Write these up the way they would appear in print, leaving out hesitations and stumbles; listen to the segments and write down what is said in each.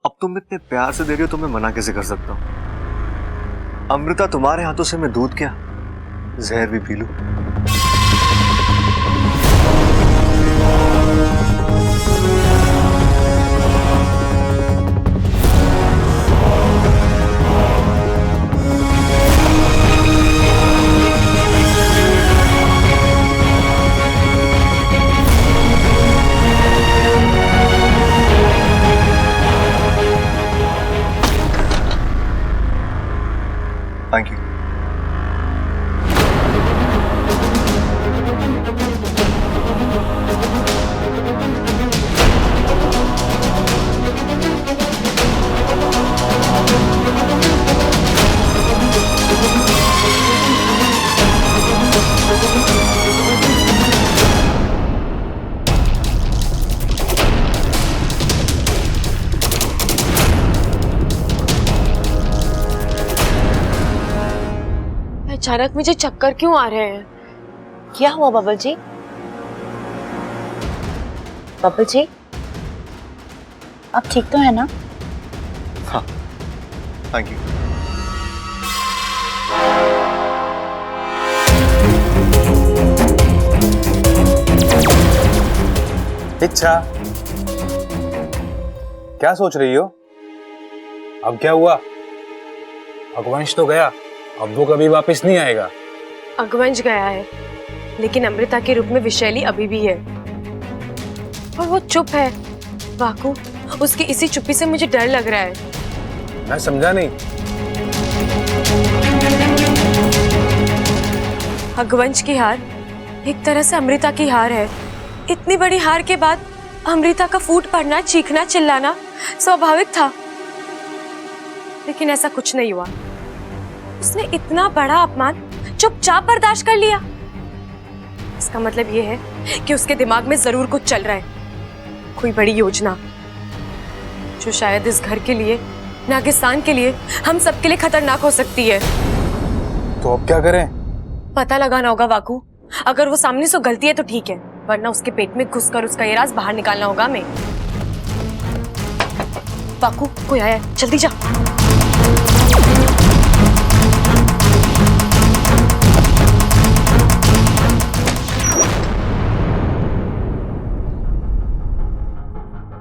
अब तुम इतने प्यार से दे रही हो तो मैं मना कैसे कर सकता हूं? अमृता, तुम्हारे हाथों से मैं दूध क्या जहर भी पी लूं। Thank you. अचानक मुझे चक्कर क्यों आ रहे हैं? क्या हुआ बबल जी? बबल जी, आप ठीक तो है ना? हाँ, थैंक यू। इच्छा, क्या सोच रही हो? अब क्या हुआ? अगवंश तो गया, अब वो कभी वापस नहीं आएगा। अगवंश गया है, लेकिन अमृता के रूप में विशैली अभी भी है और वो चुप है। वाकू, उसकी इसी चुप्पी से मुझे डर लग रहा है। मैं समझा नहीं। अगवंश की हार एक तरह से अमृता की हार है। इतनी बड़ी हार के बाद अमृता का फूट पड़ना, चीखना, चिल्लाना स्वाभाविक था, लेकिन ऐसा कुछ नहीं हुआ। उसने इतना बड़ा अपमान चुपचाप बर्दाश्त कर लिया। इसका मतलब ये है कि उसके दिमाग में जरूर कुछ चल रहा है, कोई बड़ी योजना जो शायद इस घर के लिए, नागिस्तान के लिए, हम सबके लिए खतरनाक हो सकती है। तो अब क्या करें? पता लगाना होगा वाकू। अगर वो सामने से गलती है तो ठीक है, वरना उसके पेट में घुसकर उसका ये राज बाहर निकालना होगा हमें। वाकू, कोई आया है, जल्दी जा।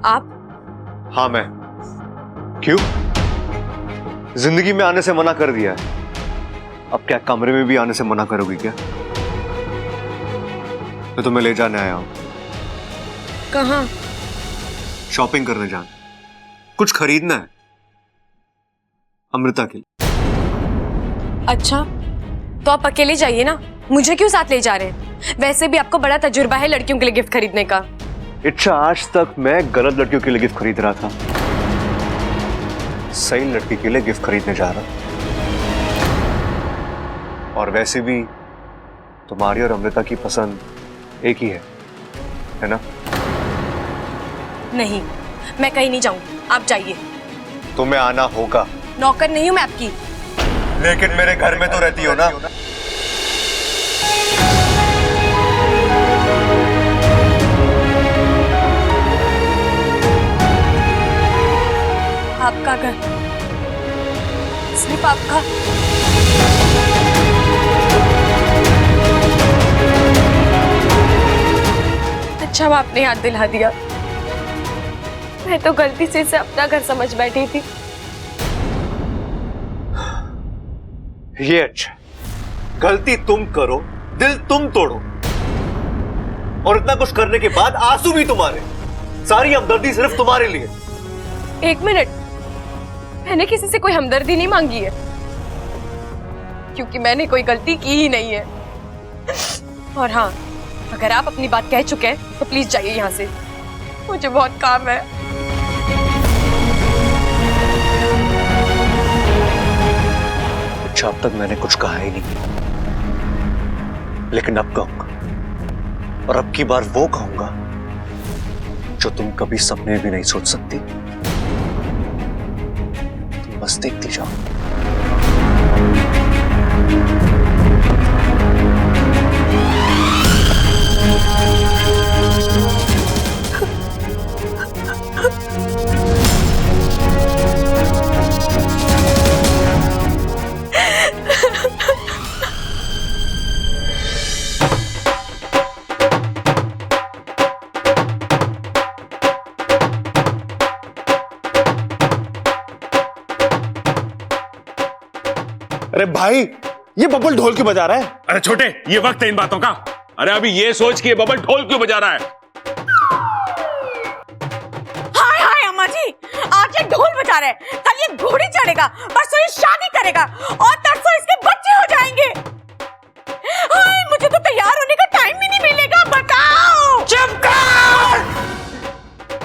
आप? हाँ, मैं। क्यों? जिंदगी में आने से मना कर दिया है, अब क्या कमरे में भी आने से मना करोगी क्या? मैं तुम्हें ले जाने आया हूं। कहाँ? शॉपिंग करने जाना, कुछ खरीदना है अमृता के लिए। अच्छा, तो आप अकेले जाइए ना, मुझे क्यों साथ ले जा रहे हैं? वैसे भी आपको बड़ा तजुर्बा है लड़कियों के लिए गिफ्ट खरीदने का। इच्छा, आज तक मैं गलत लड़कियों के लिए गिफ्ट खरीद रहा था, सही लड़की के लिए गिफ्ट खरीदने जा रहा। और वैसे भी तुम्हारी और अमृता की पसंद एक ही है ना? नहीं, मैं कहीं नहीं जाऊंगी, आप जाइए। तुम्हें आना होगा। नौकर नहीं हूं मैं आपकी। लेकिन मेरे घर में तो रहती हो ना। आपका घर, सिर्फ आपका। अच्छा, वो आपने याद दिला दिया। मैं तो गलती से इसे अपना घर समझ बैठी थी। ये अच्छा, गलती तुम करो, दिल तुम तोड़ो, और इतना कुछ करने के बाद आंसू भी तुम्हारे, सारी हमदर्दी सिर्फ तुम्हारे लिए। एक मिनट, मैंने किसी से कोई हमदर्दी नहीं मांगी है, क्योंकि मैंने कोई गलती की ही नहीं है। और हाँ, अगर आप अपनी बात कह चुके हैं तो प्लीज जाइए यहाँ से, मुझे बहुत काम है। अच्छा, अब तक मैंने कुछ कहा ही नहीं, लेकिन अब कहूंगा, और अब की बार वो कहूंगा जो तुम कभी सपने भी नहीं सोच सकती। तुम बस देखती जाओ। अरे भाई, ये बबल ढोल क्यों बजा रहा है? अरे छोटे, ये वक्त है इन बातों का। अरे अभी ये सोच कि ये बबल ढोल क्यों बजा रहा है। हाय हाय अम्मा जी, आज ये ढोल बजा रहे हैं, कल ये घोड़ी चढ़ेगा, परसों ये शादी करेगा और तरसों इसके बच्चे हो जाएंगे। हाय, मुझे तो तैयार होने का टाइम भी नहीं मिलेगा। बताओ। चुप कर!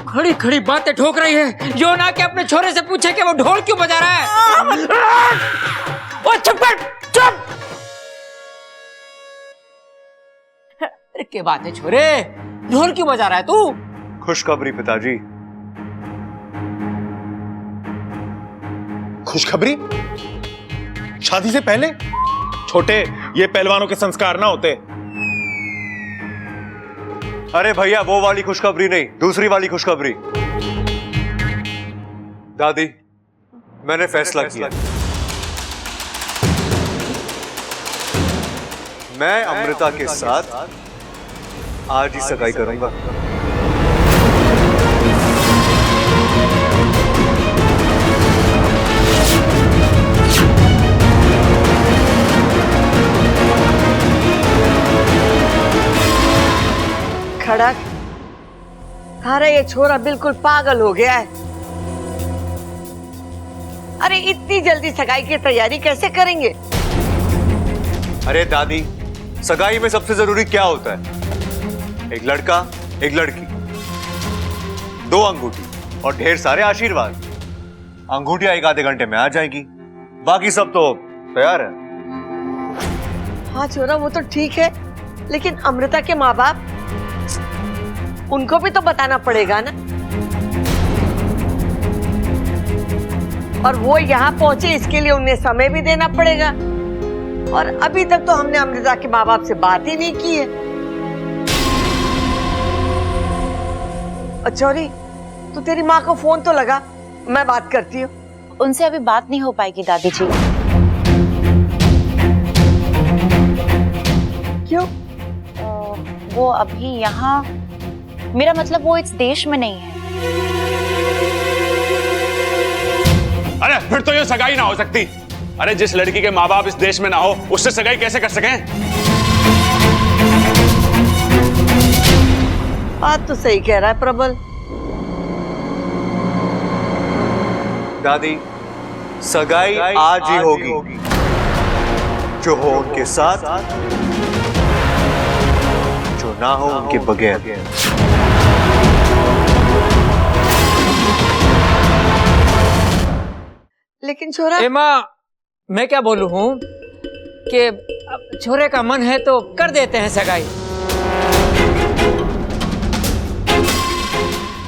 खड़ी खड़ी बातें ठोक रही है, जो ना कि अपने छोरे से पूछे कि वो ढोल क्यों बजा रहा है। ओ चुप कर, चुप! अरे क्या बात है छोरे, ढोल क्यों बजा रहा है तू? खुशखबरी पिताजी। खुशखबरी? शादी से पहले? छोटे, ये पहलवानों के संस्कार ना होते। अरे भैया, वो वाली खुशखबरी नहीं, दूसरी वाली खुशखबरी। दादी, मैंने फैसला किया, मैं अमृता के साथ आज ही सगाई करूंगा। खड़क, थारा ये छोरा बिल्कुल पागल हो गया है। अरे इतनी जल्दी सगाई की तैयारी कैसे करेंगे? अरे दादी, सगाई में सबसे जरूरी क्या होता है? एक लड़का, एक लड़की, 2 अंगूठी और ढेर सारे आशीर्वाद। अंगूठियां 1 आधे घंटे में आ जाएगी, बाकी सब तो तैयार है। हाँ छोरा, वो तो ठीक है, लेकिन अमृता के माँ बाप, उनको भी तो बताना पड़ेगा ना। और वो यहाँ पहुंचे, इसके लिए उन्हें समय भी देना पड़ेगा। और अभी तक तो हमने अमृता के माँ बाप से बात ही नहीं की है। चौरी, तू तेरी माँ को फोन तो लगा, मैं बात करती हूँ। उनसे अभी बात नहीं हो पाएगी दादी जी। क्यों? वो अभी यहाँ, मेरा मतलब वो इस देश में नहीं है। अरे फिर तो ये सगाई ना हो सकती। अरे जिस लड़की के माँ बाप इस देश में ना हो, उससे सगाई कैसे कर सकें? बात तो सही कह रहा है प्रबल। दादी, सगाई आज ही होगी, जो हो उनके साथ, जो ना हो उनके बगैर। लेकिन छोरा, ए माँ, मैं क्या बोलूं हूँ कि अब छोरे का मन है तो कर देते हैं सगाई।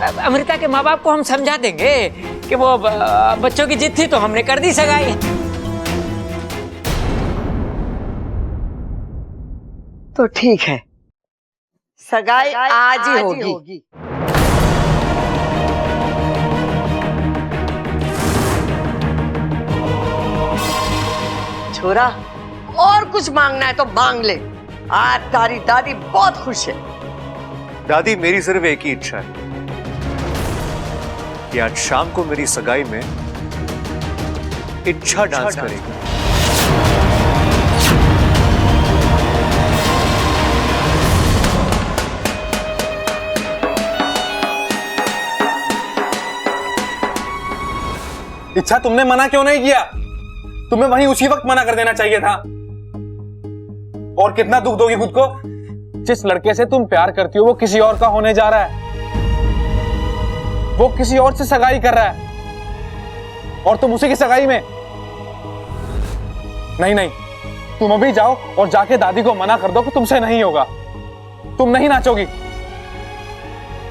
अब अमृता के माँ बाप को हम समझा देंगे कि वो बच्चों की जिद थी तो हमने कर दी सगाई। तो ठीक है, सगाई आज ही होगी। छोरा, और कुछ मांगना है तो मांग ले। आज तारी दादी बहुत खुश है। दादी, मेरी सिर्फ एक ही इच्छा है कि आज शाम को मेरी सगाई में इच्छा डांस करेगी। इच्छा तुमने मना क्यों नहीं किया? तुम्हें वहीं उसी वक्त मना कर देना चाहिए था। और कितना दुख दोगी खुद को? जिस लड़के से तुम प्यार करती हो वो किसी और का होने जा रहा है, वो किसी और से सगाई कर रहा है और तुम उसी की सगाई में। नहीं नहीं, तुम अभी जाओ और जाके दादी को मना कर दो कि तुमसे नहीं होगा, तुम नहीं नाचोगी।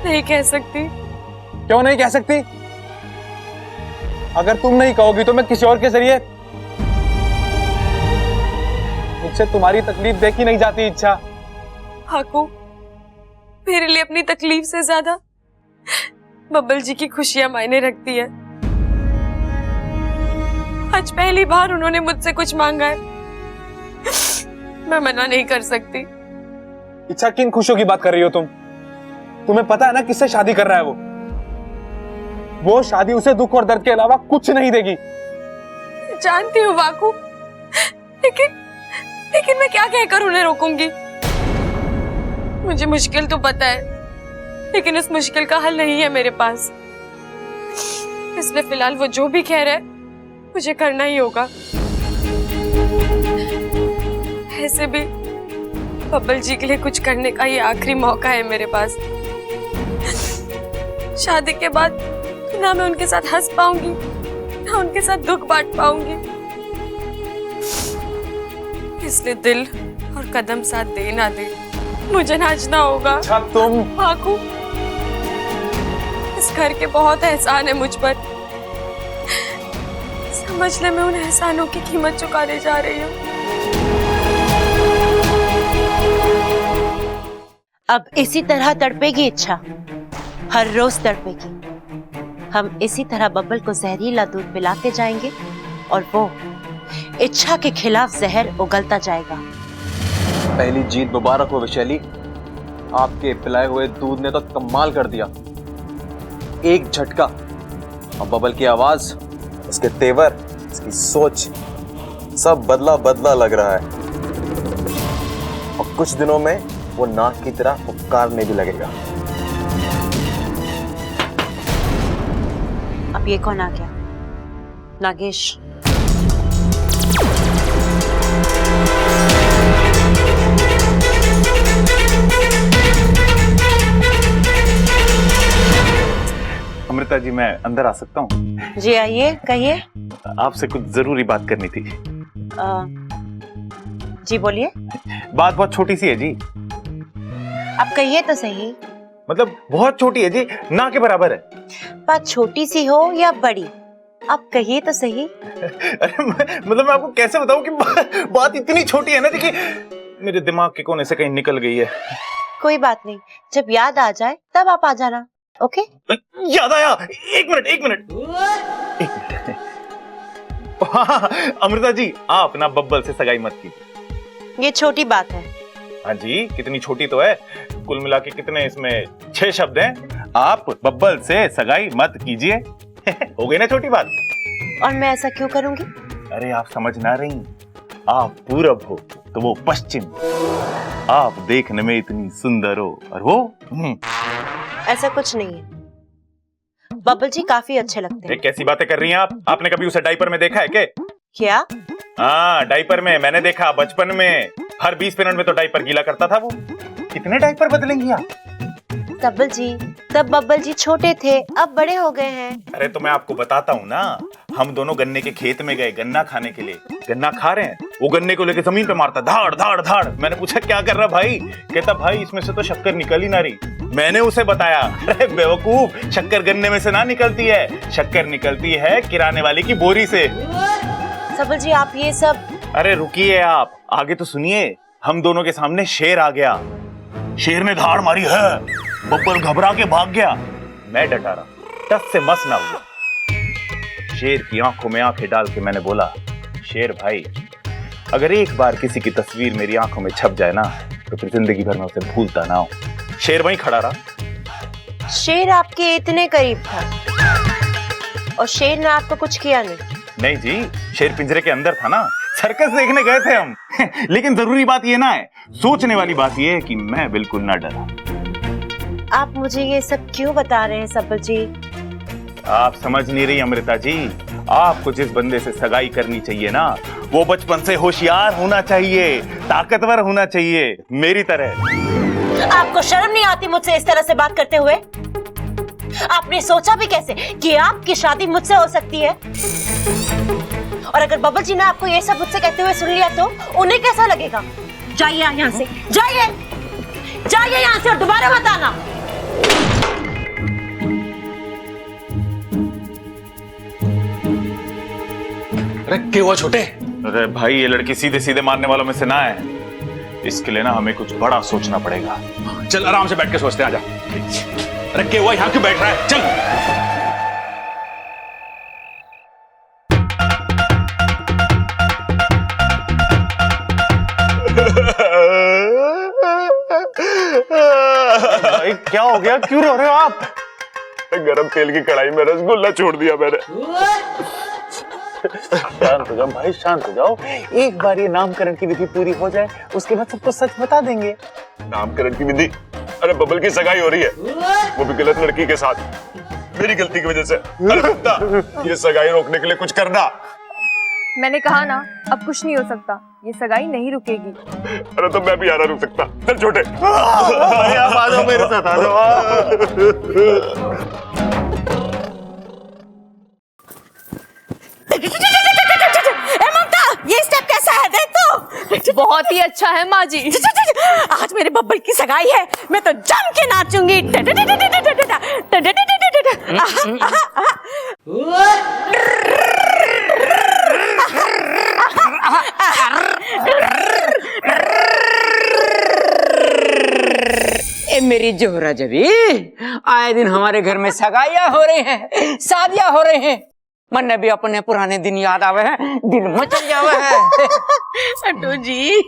नहीं कह सकती। क्यों नहीं कह सकती? अगर तुम नहीं कहोगी तो मैं किसी और के जरिए, मुझसे तुम्हारी तकलीफ देखी नहीं जाती इच्छा। हाकू, मेरे लिए अपनी तकलीफ से ज्यादा बब्बल जी की खुशियां मायने रखती है। आज पहली बार उन्होंने मुझसे कुछ मांगा है, मैं मना नहीं कर सकती। इच्छा, किन खुशियों की बात कर रही हो तुम? तुम्हें पता है ना किससे शादी कर रहा है वो शादी उसे दुख और दर्द के अलावा कुछ नहीं देगी। जानती हूँ वाकू, लेकिन मैं क्या कहकर उन्हें रोकूंगी? मुझे मुश्किल तो पता है, लेकिन उस मुश्किल का हल नहीं है मेरे पास। इसलिए फिलहाल वो जो भी कह रहे हैं मुझे करना ही होगा। ऐसे भी बब्बल जी के लिए कुछ करने का ये आखिरी मौका है मेरे पास। शादी के बाद ना मैं उनके साथ हंस पाऊंगी, ना उनके साथ दुख बांट पाऊंगी। इसलिए दिल और कदम साथ दे ना दे, मुझे नाचना होगा। अच्छा तुम भागू। इस घर के बहुत एहसान है मुझ पर। समझ ले, मैं उन एहसानों की कीमत चुकाने जा रही हूँ। अब इसी तरह तड़पेगी इच्छा, हर रोज तड़पेगी। हम इसी तरह बब्बल को जहरीला दूध पिलाते जाएंगे और वो इच्छा के खिलाफ जहर उगलता जाएगा। पहली जीत मुबारक हो वैशाली, आपके पिलाए हुए दूध ने तो कमाल कर दिया। एक झटका और बबल की आवाज, उसके तेवर, उसकी सोच, सब बदला बदला लग रहा है। और कुछ दिनों में वो नाक की तरह पुकारने भी लगेगा। अब ये कौन आ गया? नागेश। अमृता जी, मैं अंदर आ सकता हूँ? जी आइए, कहिए। आपसे कुछ जरूरी बात करनी थी। जी बोलिए। बात बहुत छोटी सी है जी। आप कहिए तो सही। मतलब बहुत छोटी है जी, ना के बराबर है। बात छोटी सी हो या बड़ी, आप कहिए तो सही। अरे मतलब मैं आपको कैसे बताऊं कि बात इतनी छोटी है ना जी कि मेरे दिमाग के कोने से कहीं निकल गई है। कोई बात नहीं, जब याद आ जाए तब आप आ जाना। ओके? याद आया। एक मिनट। हाँ, अमृता जी, आप ना बब्बल से सगाई मत कीजिए। ये छोटी बात है। हाँ जी, कितनी छोटी तो है। कुल मिला के कितने इसमें 6 शब्द हैं। आप बब्बल से सगाई मत कीजिए। हो गई ना छोटी बात। और मैं ऐसा क्यों करूंगी? अरे आप समझ ना रही, आप पूरब हो तो वो पश्चिम। आप देखने में इतनी सुंदर हो और वो ऐसा कुछ नहीं है। बब्बल जी काफी अच्छे लगते हैं। कैसी बातें कर रही हैं आप? आपने कभी उसे डायपर में देखा है क्या? क्या? हाँ, डायपर में मैंने देखा बचपन में। हर 20 मिनट में तो डायपर गीला करता था वो। कितने डायपर बदलेंगी आप? तब बब्बल जी छोटे थे, अब बड़े हो गए हैं। अरे तो मैं आपको बताता हूँ ना, हम दोनों गन्ने के खेत में गए गन्ना खाने के लिए। गन्ना खा रहे हैं, वो गन्ने को लेके जमीन पे मारता, धाड़ धाड़ धाड़। मैंने पूछा क्या कर रहा भाई? कहता भाई इसमें से तो शक्कर निकल ही ना रही। मैंने उसे बताया, अरे बेवकूफ, शक्कर गन्ने में से ना निकलती है, शक्कर निकलती है किराने वाले की बोरी से। बब्बल जी आप ये सब। अरे रुकिए आप, आगे तो सुनिए। हम दोनों के सामने शेर आ गया। शेर ने धाड़ मारी है, बब्बल घबरा के भाग गया। मैं डटा रहा, टस से मस ना हुआ। शेर की आंखों में आंखें डाल के मैंने बोला, शेर भाई, अगर एक बार किसी की तस्वीर मेरी आंखों में छप जाए ना, तो फिर जिंदगी भर में उसे भूलता ना हूं। शेर वहीं खड़ा रहा। शेर आपके इतने करीब था और शेर ने आपको कुछ किया नहीं? नहीं जी, शेर पिंजरे के अंदर था ना, सर्कस देखने गए थे हम। लेकिन जरूरी बात ये ना है, सोचने वाली बात ये है कि मैं बिल्कुल ना डरा। आप मुझे ये सब क्यों बता रहे हैं बब्बल जी? आप समझ नहीं रही अमृता जी, आपको जिस बंदे से सगाई करनी चाहिए ना, वो बचपन से होशियार होना चाहिए, ताकतवर होना चाहिए, मेरी तरह। आपको शर्म नहीं आती मुझसे इस तरह से बात करते हुए? आपने सोचा भी कैसे कि आपकी शादी मुझसे हो सकती है? और अगर बब्बल जी ने आपको ये सब मुझसे कहते हुए सुन लिया तो उन्हें कैसा लगेगा? जाइए यहाँ से, जाइए यहाँ से और दोबारा मत आना। अरे क्या हुआ छोटे? अरे भाई, ये लड़की सीधे सीधे मारने वालों में से ना है। इसके लिए ना हमें कुछ बड़ा सोचना पड़ेगा। चल आराम से बैठ के सोचते हैं, आजा। अरे क्या हुआ, यहाँ क्यों बैठ रहा है? चल। भाई क्या हो गया, क्यों रो रहे हो आप? गरम तेल की कढ़ाई में रसगुल्ला छोड़ दिया मैंने। शांत हो जाओ भाई, शांत हो जाओ। एक बार ये नामकरण की विधि पूरी हो जाए, उसके बाद सबको सच बता देंगे। नामकरण की विधि? अरे बबल की सगाई हो रही है, वो भी गलत लड़की के साथ, मेरी गलती की वजह से। अरे ममता, ये सगाई रोकने के लिए कुछ करना। मैंने कहा ना, अब कुछ नहीं हो सकता, ये सगाई नहीं रुकेगी। अरे तो मैं भी आ रहा रुक सकता। चल छोटे, आप आ जाओ मेरे साथ, आ जाओ। ममता, ये स्टेप कैसा है देख तो। बहुत ही अच्छा है माँ जी। आज मेरे बब्बल की सगाई है, मैं तो जम के नाचूंगी। ए मेरी जोहरा जबी, आए दिन हमारे घर में सगाइयां हो रही हैं, शादियां हो रही हैं, मन ने भी अपने पुराने दिन याद आवे हैं, दिल मचल जावे है। अटो जी,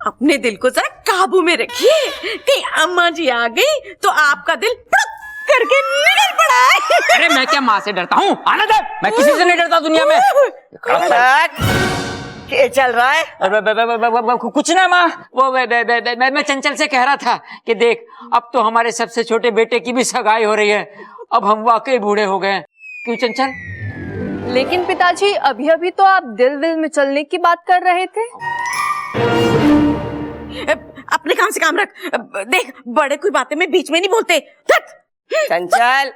अपने दिल को जरा काबू में रखिए, कहीं अम्मा जी आ गई तो आपका दिल पड़क करके निकल पड़ा है। अरे मैं क्या माँ से डरता हूँ? आने दे, मैं किसी से नहीं डरता दुनिया में। क्या चल रहा है? कुछ ना माँ, वो मैं चंचल से कह रहा था कि देख, अब तो हमारे सबसे छोटे बेटे की भी सगाई हो रही है, अब हम वाकई बूढ़े हो गए। क्यों चंचल? लेकिन पिताजी, अभी अभी तो आप दिल दिल में चलने की बात कर रहे थे। अपने काम से काम रख। देख, बड़े कोई बातें में बीच में नहीं बोलते। चंचल,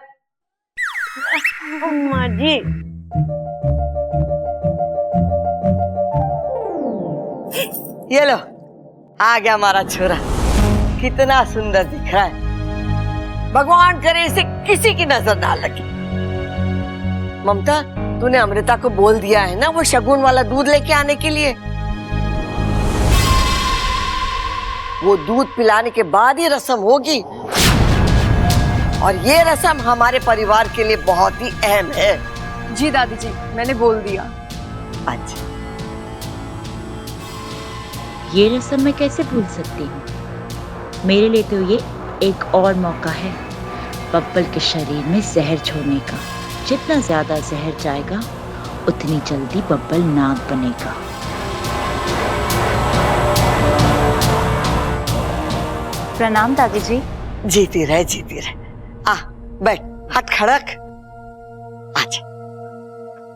अम्मा जी, ये लो, आ गया हमारा छोरा। कितना सुंदर दिख रहा है, भगवान करे इसे किसी की नजर ना लगे। ममता, तूने अमृता को बोल दिया है ना वो शगुन वाला दूध लेके आने के लिए? वो दूध पिलाने के बाद ही रस्म होगी, और ये रस्म हमारे परिवार के लिए बहुत ही अहम है। जी दादी जी, मैंने बोल दिया। अच्छा, ये रस्म मैं कैसे भूल सकती हूँ? मेरे लिए तो ये एक और मौका है बब्बल के शरीर में जहर छोड़ने का। जितना ज्यादा जहर जाएगा, उतनी जल्दी बब्बल नाग बनेगा। प्रणाम दादी जी। जीती रहे, जीती रहे। आ बैठ, हाथ खड़क। आजा।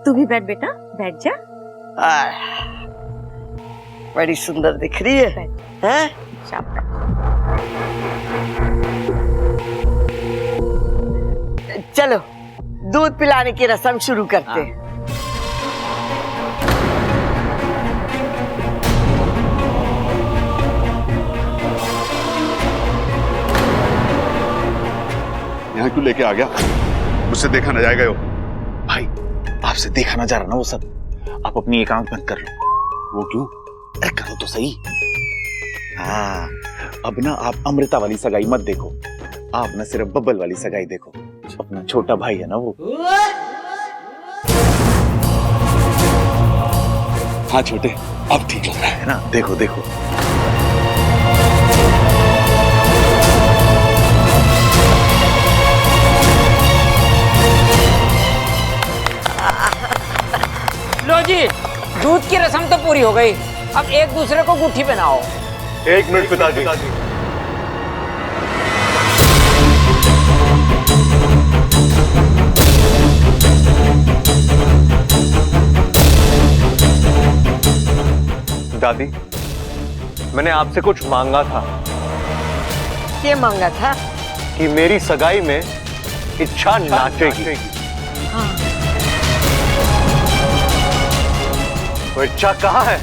तू भी बैठ बेटा, बैठ जा। बड़ी सुंदर दिख रही है, हैं? चलो दूध पिलाने की रस्म शुरू करते हैं। यहाँ क्यों लेके आ गया? मुझसे देखा ना जाएगा। यो भाई, आपसे देखा ना जा रहा ना वो सब। आप अपनी एक आंख बंद कर लो। वो क्यों? अरे करो तो सही। हाँ, अब ना आप अमृता वाली सगाई मत देखो, आप ना सिर्फ बब्बल वाली सगाई देखो। अपना छोटा भाई है ना वो। हाँ छोटे, अब ठीक लग रहा है ना? देखो देखो। लो जी, दूध की रस्म तो पूरी हो गई, अब एक दूसरे को गुट्ठी पहनाओ। एक मिनट पिताजी। दादी, मैंने आपसे कुछ मांगा था। ये मांगा था कि मेरी सगाई में इच्छा नाचेगी। वो इच्छा कहाँ है?